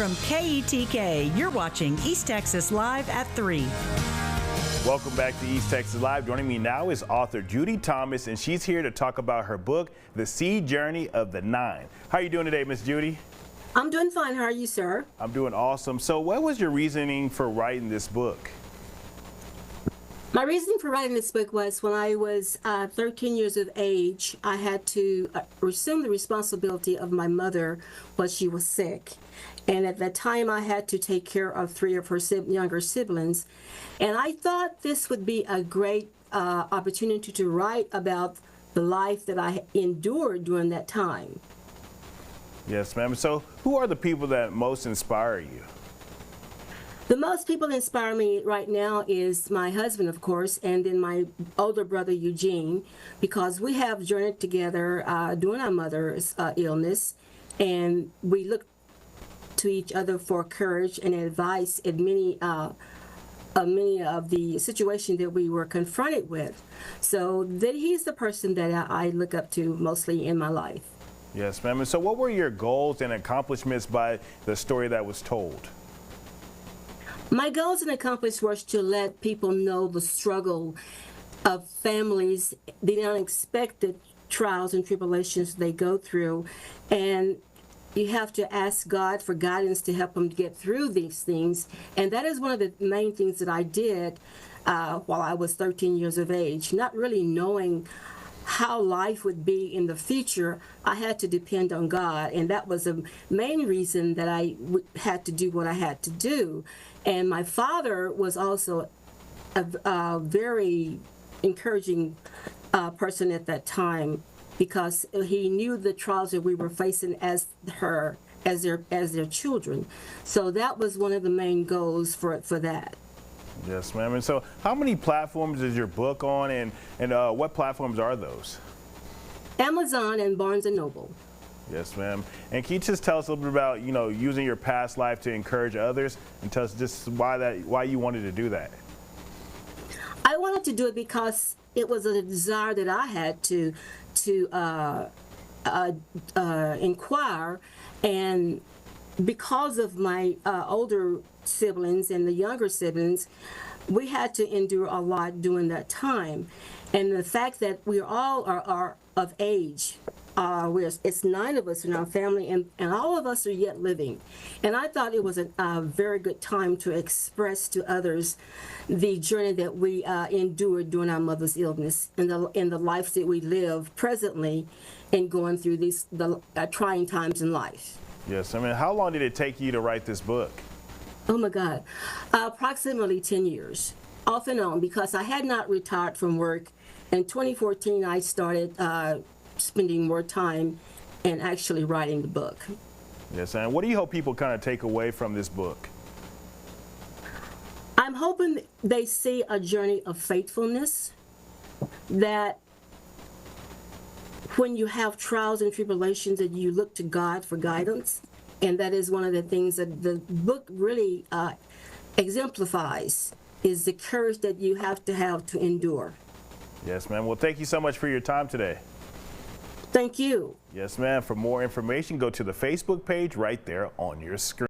From KETK, you're watching East Texas Live at 3. Welcome back to East Texas Live. Joining me now is author Judy Thomas, and she's here to talk about her book, The Seed Journey of the Nine. How are you doing today, Miss Judy? I'm doing fine. How are you, sir? I'm doing awesome. So what was your reasoning for writing this book? My reasoning for writing this book was when I was 13 years of age, I had to assume the responsibility of my mother while she was sick. And at that time, I had to take care of 3 of her younger siblings. And I thought this would be a great opportunity to write about the life that I endured during that time. Yes, ma'am. So who are the people that most inspire you? The most people that inspire me right now is my husband, of course, and then my older brother, Eugene, because we have journeyed together during our mother's illness, and we look to each other for courage and advice in many of the situations that we were confronted with. So he's the person that I look up to mostly in my life. Yes, ma'am. And so what were your goals and accomplishments by the story that was told? My goals and accomplishments were to let people know the struggle of families, the unexpected trials and tribulations they go through, and you have to ask God for guidance to help them get through these things. And that is one of the main things that I did while I was 13 years of age, not really knowing how life would be in the future. I had to depend on God, and that was the main reason that I had to do what I had to do. And my father was also a very encouraging person at that time, because he knew the trials that we were facing as their children. So that was one of the main goals for that. Yes, ma'am. And so how many platforms is your book on, and what platforms are those? Amazon and Barnes & Noble. Yes, ma'am. And can you just tell us a little bit about, using your past life to encourage others, and tell us just why you wanted to do that? I wanted to do it because it was a desire that I had to inquire, and because of my older siblings and the younger siblings, we had to endure a lot during that time. And the fact that we all are of age, it's 9 of us in our family, and all of us are yet living. And I thought it was a very good time to express to others the journey that we endured during our mother's illness, and the lives that we live presently in going through the trying times in life. Yes, I mean, how long did it take you to write this book? Oh my God, approximately 10 years, off and on, because I had not retired from work. In 2014, I started spending more time and actually writing the book. Yes, and what do you hope people kind of take away from this book? I'm hoping they see a journey of faithfulness, that when you have trials and tribulations, that you look to God for guidance. And that is one of the things that the book really exemplifies, is the courage that you have to endure. Yes, ma'am. Well, thank you so much for your time today. Thank you. Yes, ma'am. For more information, go to the Facebook page right there on your screen.